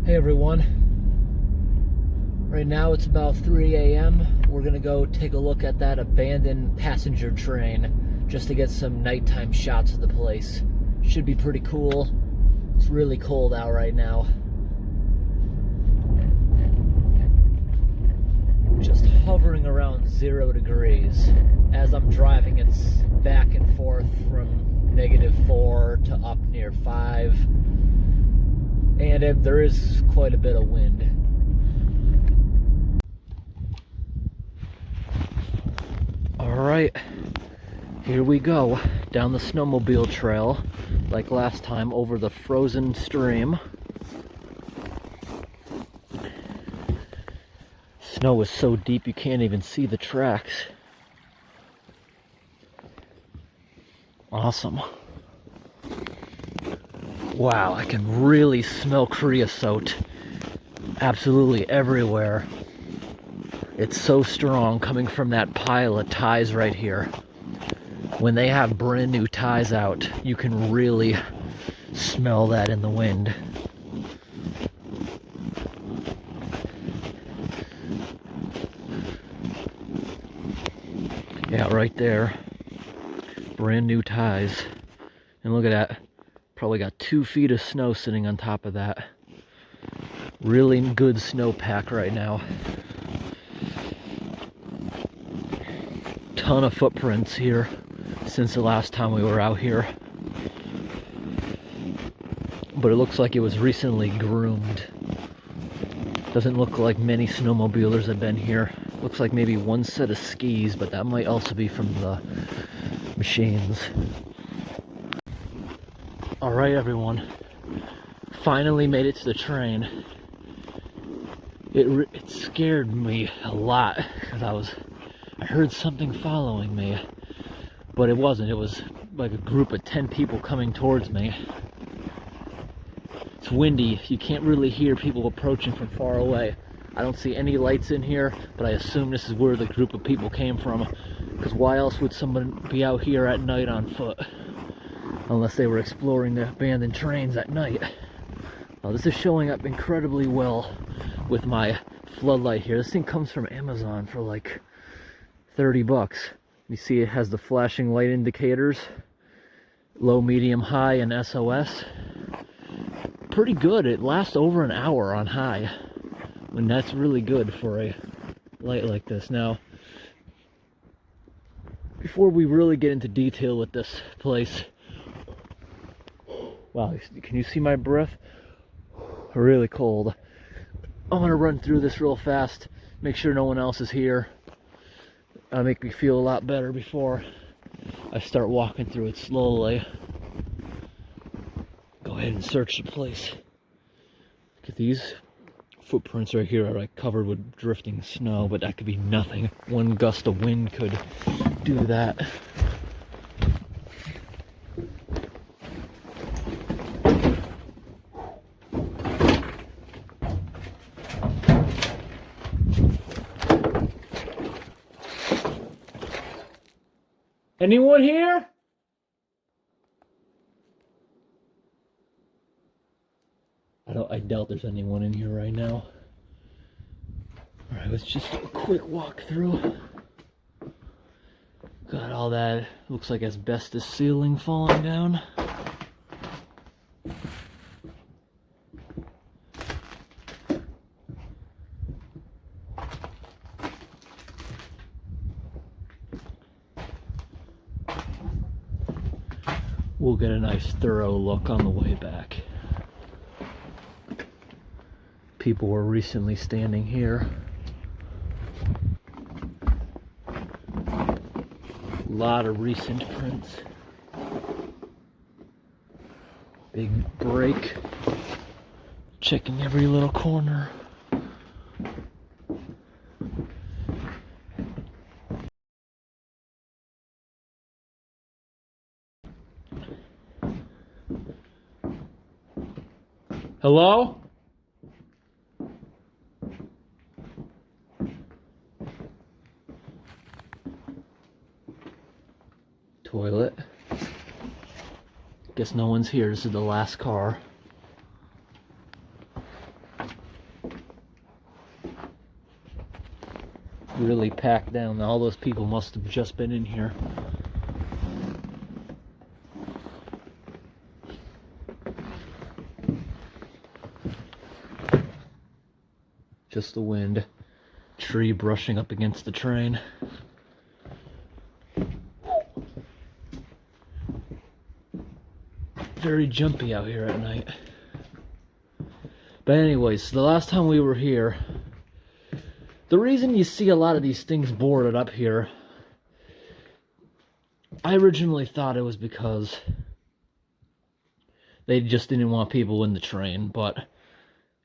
Hey everyone, right now it's about 3 a.m. We're gonna go take a look at that abandoned passenger train just to get some nighttime shots of the place. Should be pretty cool. It's really cold out right now. Just hovering around 0 degrees. As I'm driving, it's back and forth from -4 to up near 5. And there is quite a bit of wind. Alright, here we go. Down the snowmobile trail, like last time, over the frozen stream. Snow is so deep you can't even see the tracks. Awesome. Wow, I can really smell creosote absolutely everywhere. It's so strong coming from that pile of ties right here. When they have brand new ties out, you can really smell that in the wind. Yeah, right there. Brand new ties. And look at that. Probably got 2 feet of snow sitting on top of that. Really good snowpack right now. Ton of footprints here since the last time we were out here. But it looks like it was recently groomed. Doesn't look like many snowmobilers have been here. Looks like maybe one set of skis, but that might also be from the machines. Alright everyone, finally made it to the train. It scared me a lot because I heard something following me, but it wasn't. It was like a group of 10 people coming towards me. It's windy, you can't really hear people approaching from far away. I don't see any lights in here, but I assume this is where the group of people came from, because why else would someone be out here at night on foot? Unless they were exploring the abandoned trains at night. Now this is showing up incredibly well with my floodlight here. This thing comes from Amazon for like 30 bucks. You see it has the flashing light indicators, low, medium, high, and SOS. Pretty good. It lasts over an hour on high, and that's really good for a light like this. Now, before we really get into detail with this place, wow, can you see my breath? Really cold. I'm gonna run through this real fast, make sure no one else is here. Make me feel a lot better before I start walking through it slowly. Go ahead and search the place. Look at these footprints right here are like covered with drifting snow, but that could be nothing. One gust of wind could do that. Anyone here? I doubt there's anyone in here right now. Alright, let's just do a quick walk through. Got all that, looks like asbestos ceiling falling down. We'll get a nice thorough look on the way back. People were recently standing here. A lot of recent prints. Big break. Checking every little corner. Hello? Toilet. Guess no one's here. This is the last car. really packed down. All those people must have just been in here. Just the wind. Tree brushing up against the train. Very jumpy out here at night. But anyways, the last time we were here, the reason you see a lot of these things boarded up here, I originally thought it was because they just didn't want people in the train, but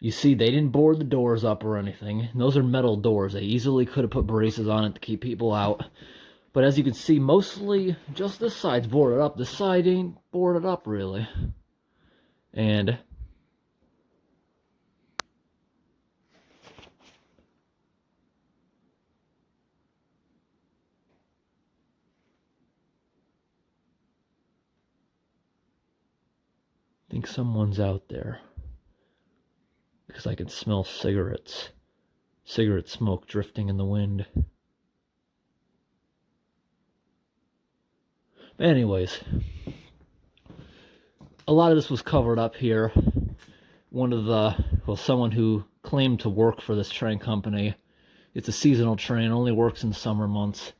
you see they didn't board the doors up or anything. And those are metal doors. They easily could have put braces on it to keep people out. But as you can see, mostly just this side's boarded up. This side ain't boarded up, really. And I think someone's out there. Because I can smell cigarette smoke drifting in the wind. Anyways, a lot of this was covered up here. Someone who claimed to work for this train company, it's a seasonal train, only works in summer months.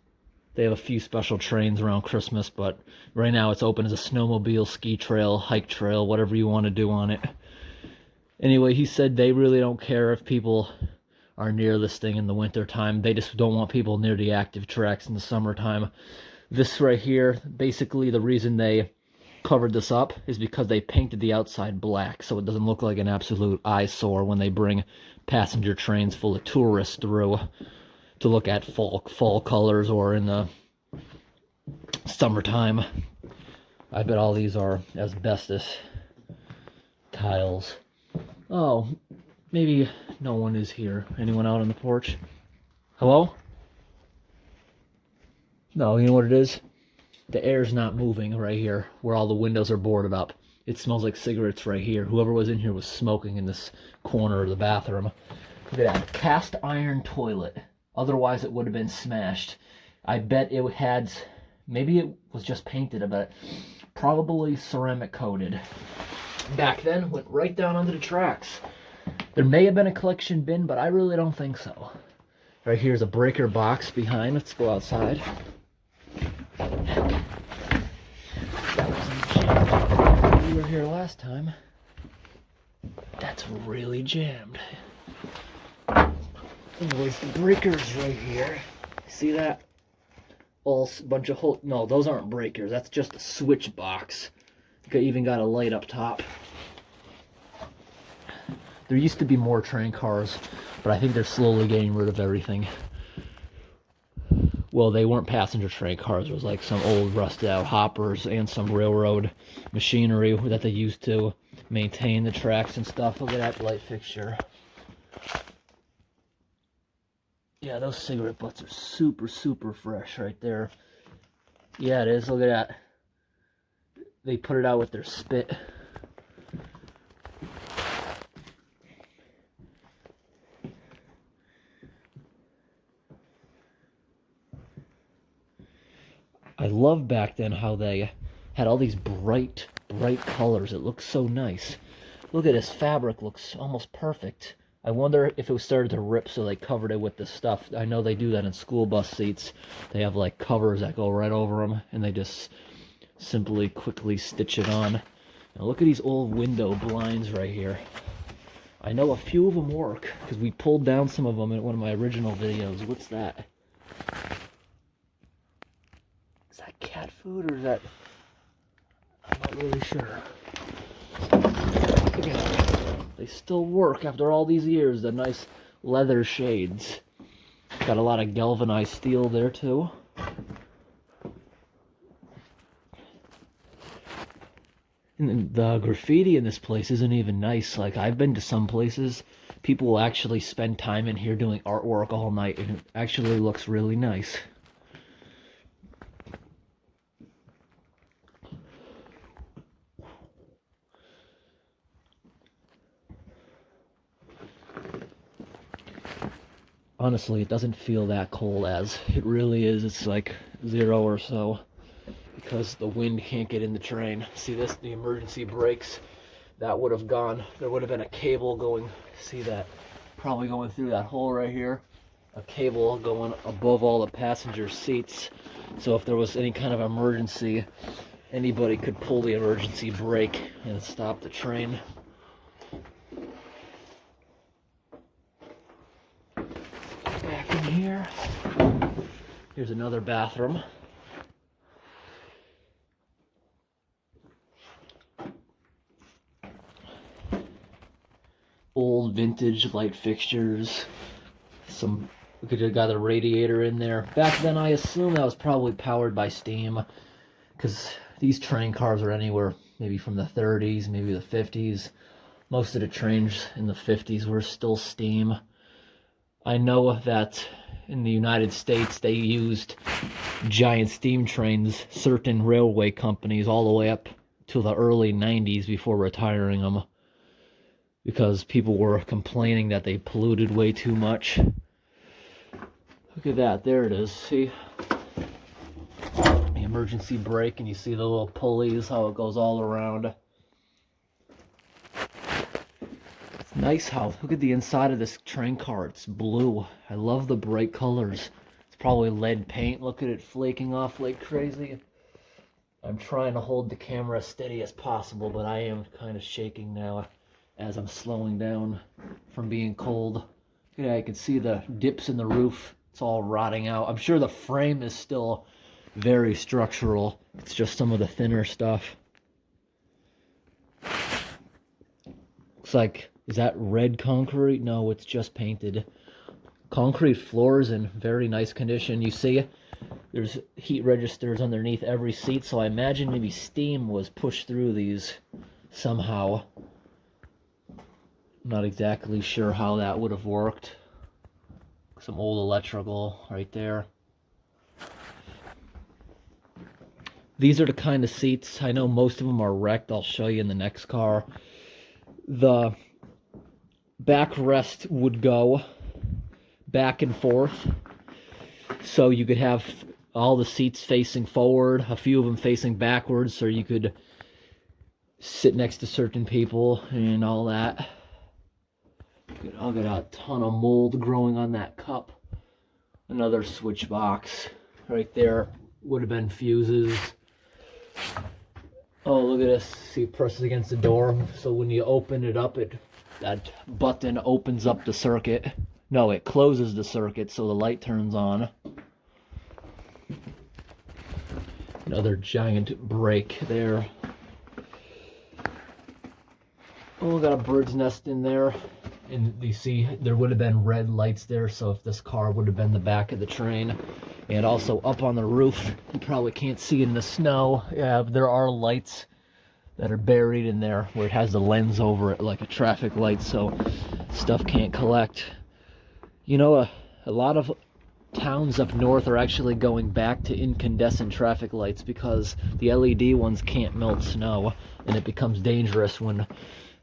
They have a few special trains around Christmas, but right now it's open as a snowmobile, ski trail, hike trail, whatever you want to do on it. Anyway, he said they really don't care if people are near this thing in the winter time. They just don't want people near the active tracks in the summertime. This right here, basically the reason they covered this up is because they painted the outside black so it doesn't look like an absolute eyesore when they bring passenger trains full of tourists through to look at fall colors or in the summertime. I bet all these are asbestos tiles. Oh, maybe no one is here. Anyone out on the porch? Hello? No, you know what it is? The air's not moving right here where all the windows are boarded up. It smells like cigarettes right here. Whoever was in here was smoking in this corner of the bathroom. Look at that. Cast iron toilet. Otherwise it would have been smashed. I bet it had, maybe it was just painted, but probably ceramic coated. Back then, went right down under the tracks. There may have been a collection bin, but I really don't think so. Right here's a breaker box behind. Let's go outside. That wasn't jammed. We were here last time. That's really jammed. Anyways, the breakers right here. See that? All bunch of holes. No, those aren't breakers. That's just a switch box. Even got a light up top. There used to be more train cars, but I think they're slowly getting rid of everything. Well, they weren't passenger train cars. It was like some old rusted out hoppers and some railroad machinery that they used to maintain the tracks and stuff. Look at that light fixture. Yeah, those cigarette butts are super, super fresh right there. Yeah, it is. Look at that. They put it out with their spit. I love back then how they had all these bright colors. It looks so nice. Look at this fabric, looks almost perfect. I wonder if it started to rip so they covered it with this stuff. I know they do that in school bus seats. They have like covers that go right over them and they just simply quickly stitch it on. Now look at these old window blinds right here. I know a few of them work because we pulled down some of them in one of my original videos. What's that? Is that cat food or is that... I'm not really sure. Look at that. They still work after all these years. The nice leather shades. Got a lot of galvanized steel there too. And the graffiti in this place isn't even nice. Like, I've been to some places, people will actually spend time in here doing artwork all night, and it actually looks really nice. Honestly, it doesn't feel that cold as it really is. It's like 0 or so because the wind can't get in the train. See this? The emergency brakes, that would have gone. There would have been a cable going, see that? Probably going through that hole right here. A cable going above all the passenger seats. So if there was any kind of emergency, anybody could pull the emergency brake and stop the train. Back in here. Here's another bathroom. Old vintage light fixtures. We could have got a radiator in there. Back then, I assume that was probably powered by steam, because these train cars are anywhere maybe from the 30s, maybe the 50s. Most of the trains in the 50s were still steam. I know that in the United States they used giant steam trains, certain railway companies, all the way up to the early 90s before retiring them, because people were complaining that they polluted way too much. Look at that, there it is, see? The emergency brake, and you see the little pulleys, how it goes all around. It's nice how, look at the inside of this train car, it's blue. I love the bright colors. It's probably lead paint, look at it flaking off like crazy. I'm trying to hold the camera as steady as possible, but I am kind of shaking now as I'm slowing down from being cold. Yeah, I can see the dips in the roof. It's all rotting out. I'm sure the frame is still very structural. It's just some of the thinner stuff. Looks like, is that red concrete? No, it's just painted. Concrete floors in very nice condition. You see, there's heat registers underneath every seat, so I imagine maybe steam was pushed through these somehow. I'm not exactly sure how that would have worked. Some old electrical right there. These are the kind of seats, I know most of them are wrecked, I'll show you in the next car. The backrest would go back and forth, so you could have all the seats facing forward, a few of them facing backwards, so you could sit next to certain people and all that. I'll get a ton of mold growing on that cup. Another switch box right there would have been fuses. Oh, look at this. See, it presses against the door. So when you open it up, that button opens up the circuit. No, it closes the circuit so the light turns on. Another giant brake there. Oh, we got a bird's nest in there. And you see, there would have been red lights there, so if this car would have been the back of the train. And also up on the roof, you probably can't see it in the snow. Yeah, there are lights that are buried in there where it has the lens over it like a traffic light, so stuff can't collect. You know, a lot of towns up north are actually going back to incandescent traffic lights because the LED ones can't melt snow, and it becomes dangerous when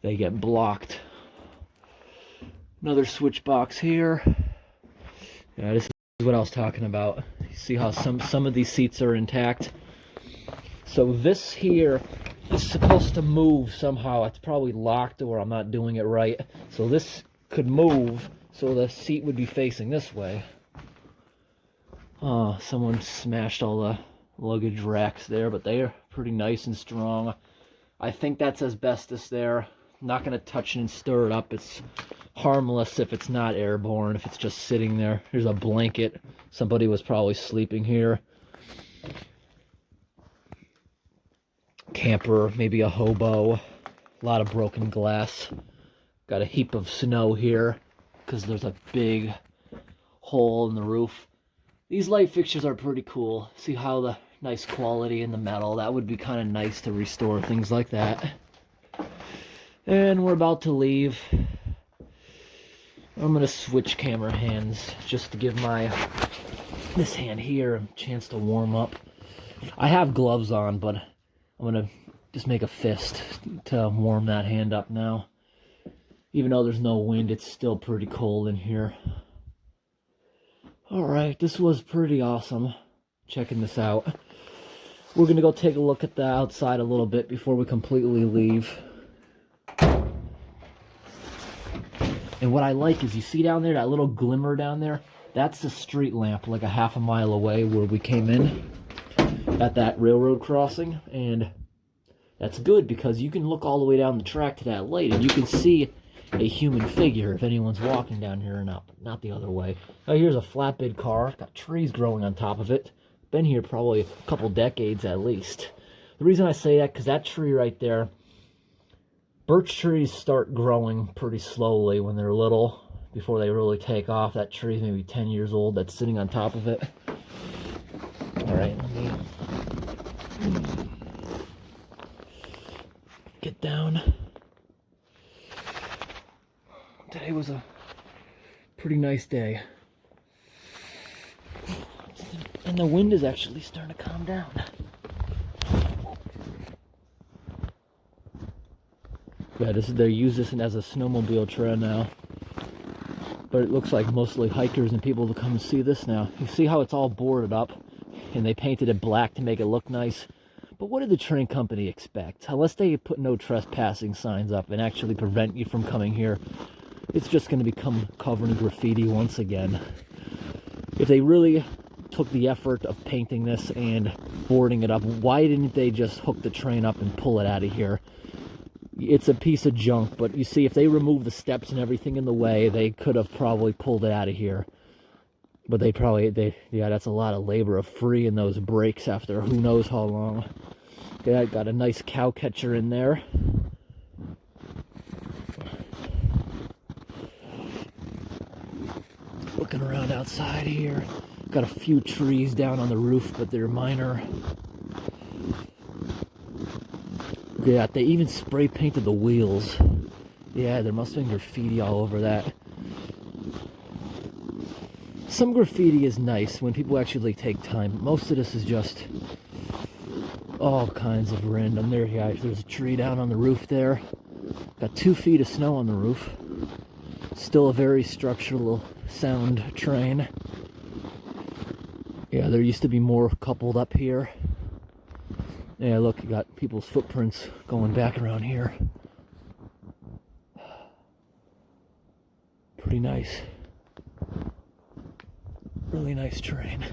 they get blocked. Another switch box here. Yeah, this is what I was talking about. You see how some of these seats are intact. So this here is supposed to move somehow. It's probably locked or I'm not doing it right. So this could move so the seat would be facing this way. Oh, someone smashed all the luggage racks there, but they are pretty nice and strong. I think that's asbestos there. I'm not going to touch it and stir it up. It's harmless if it's not airborne, if it's just sitting there. Here's a blanket. Somebody was probably sleeping here. Camper, maybe a hobo. A lot of broken glass. Got a heap of snow here because there's a big hole in the roof. These light fixtures are pretty cool. See how the nice quality in the metal. That would be kind of nice to restore things like that. And we're about to leave. I'm gonna switch camera hands just to give this hand here a chance to warm up. I have gloves on, but I'm gonna just make a fist to warm that hand up now. Even though there's no wind, it's still pretty cold in here. Alright, this was pretty awesome. Checking this out. We're gonna go take a look at the outside a little bit before we completely leave. And what I like is, you see down there, that little glimmer down there? That's the street lamp, like a half a mile away where we came in at that railroad crossing. And that's good because you can look all the way down the track to that light and you can see a human figure if anyone's walking down here or not the other way. Oh, here's a flatbed car, got trees growing on top of it. Been here probably a couple decades at least. The reason I say that, because that tree right there, birch trees start growing pretty slowly when they're little, before they really take off. That tree is maybe 10 years old that's sitting on top of it. Alright, let me get down. Today was a pretty nice day. And the wind is actually starting to calm down. Yeah, they use this as a snowmobile trail now. But it looks like mostly hikers and people to come and see this now. You see how it's all boarded up? And they painted it black to make it look nice. But what did the train company expect? Unless they put no trespassing signs up and actually prevent you from coming here, it's just going to become covered in graffiti once again. If they really took the effort of painting this and boarding it up, why didn't they just hook the train up and pull it out of here? It's a piece of junk, but you see, if they removed the steps and everything in the way, they could have probably pulled it out of here. But yeah, that's a lot of labor of freeing those brakes after who knows how long. Okay, I got a nice cow catcher in there. Looking around outside here. Got a few trees down on the roof, but they're minor. Yeah, they even spray painted the wheels. Yeah, there must have been graffiti all over that. Some graffiti is nice when people actually take time. Most of this is just all kinds of random. There's a tree down on the roof there. Got 2 feet of snow on the roof. Still a very structural sound train. Yeah, there used to be more coupled up here. Yeah, look, you got people's footprints going back around here. Pretty nice. Really nice train.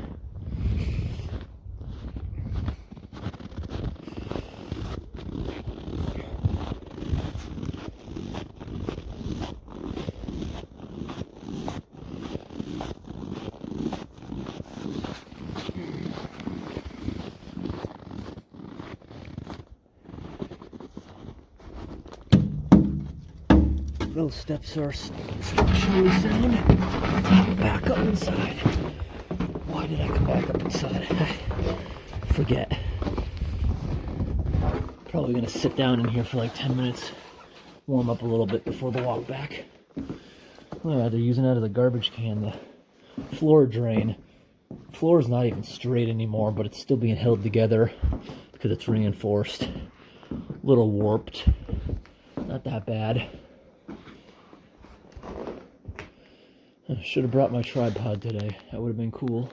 Those steps are structurally sound. Back up inside. Why did I come back up inside? I forget. Probably gonna sit down in here for like 10 minutes, warm up a little bit before the walk back. Oh, they're using that as a garbage can. The floor drain. The floor is not even straight anymore, but it's still being held together because it's reinforced. A little warped. Not that bad. I should have brought my tripod today. That would have been cool.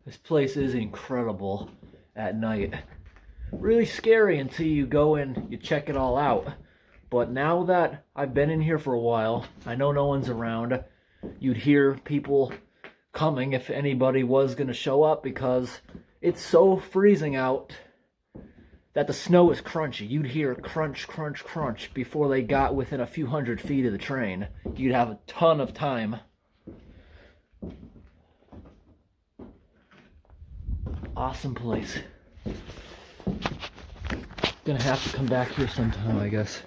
This place is incredible at night. Really scary until you go in, you check it all out. But now that I've been in here for a while, I know no one's around. You'd hear people coming if anybody was going to show up, because it's so freezing out that the snow is crunchy. You'd hear crunch, crunch, crunch before they got within a few hundred feet of the train. You'd have a ton of time. Awesome place. Gonna have to come back here sometime, I guess.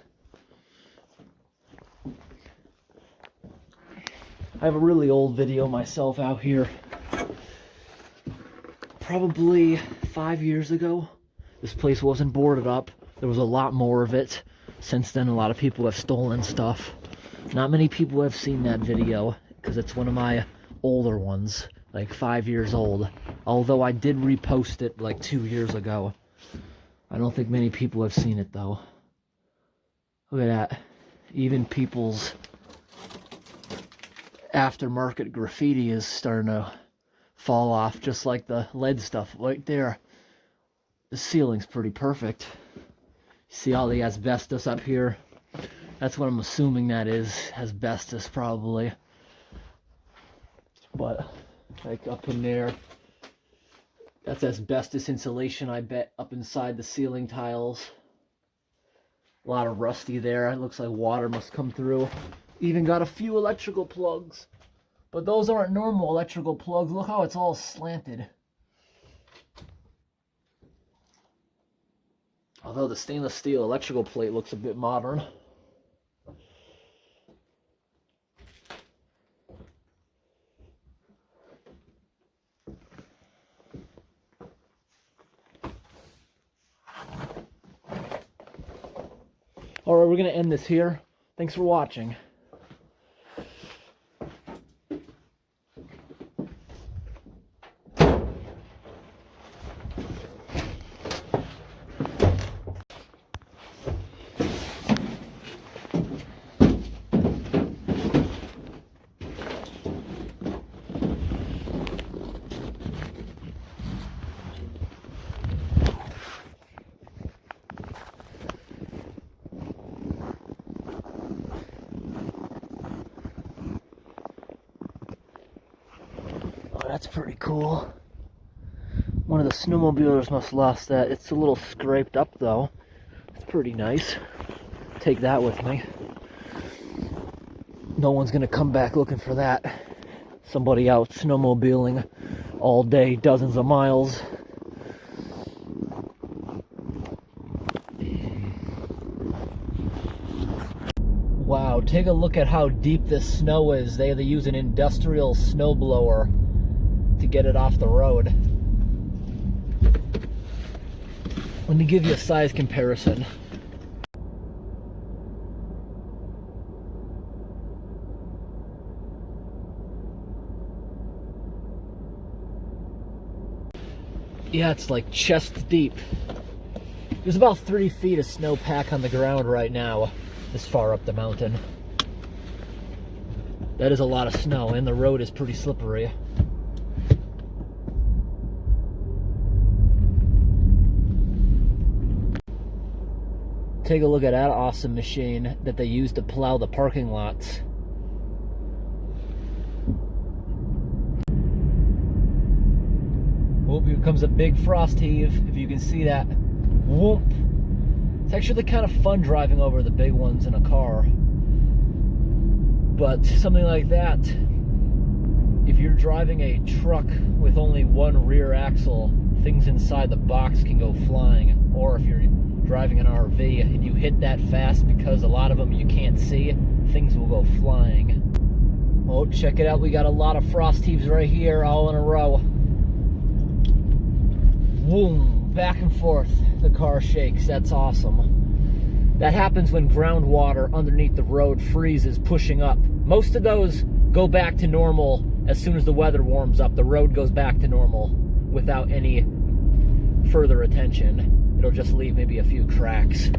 I have a really old video myself out here. Probably 5 years ago. This place wasn't boarded up. There was a lot more of it. Since then, a lot of people have stolen stuff. Not many people have seen that video, because it's one of my older ones, like 5 years old. Although I did repost it like 2 years ago. I don't think many people have seen it though. Look at that. Even people's aftermarket graffiti is starting to fall off, just like the lead stuff right there. The ceiling's pretty perfect. See all the asbestos up here? That's what I'm assuming that is. Asbestos, probably. But, like up in there, that's asbestos insulation, I bet, up inside the ceiling tiles. A lot of rusty there. It looks like water must come through. Even got a few electrical plugs. But those aren't normal electrical plugs. Look how it's all slanted. Although the stainless steel electrical plate looks a bit modern. Alright, we're going to end this here. Thanks for watching. That's pretty cool. One of the snowmobilers must have lost that. It's a little scraped up though. It's pretty nice. Take that with me. No one's gonna come back looking for that. Somebody out snowmobiling all day, dozens of miles. Wow, take a look at how deep this snow is. They use an industrial snowblower to get it off the road. Let me give you a size comparison. Yeah, it's like chest deep. There's about 3 feet of snowpack on the ground right now, this far up the mountain. That is a lot of snow, and the road is pretty slippery. Take a look at that awesome machine that they use to plow the parking lots. Whoop, here comes a big frost heave, if you can see that. Whoop. It's actually kind of fun driving over the big ones in a car. But something like that, if you're driving a truck with only one rear axle, things inside the box can go flying. Or if you're driving an RV and you hit that fast, because a lot of them you can't see, things will go flying. Oh, check it out, we got a lot of frost heaves right here, all in a row. Boom, back and forth, the car shakes. That's awesome. That happens when groundwater underneath the road freezes, pushing up. Most of those go back to normal as soon as the weather warms up. The road goes back to normal without any further attention. It'll just leave maybe a few cracks.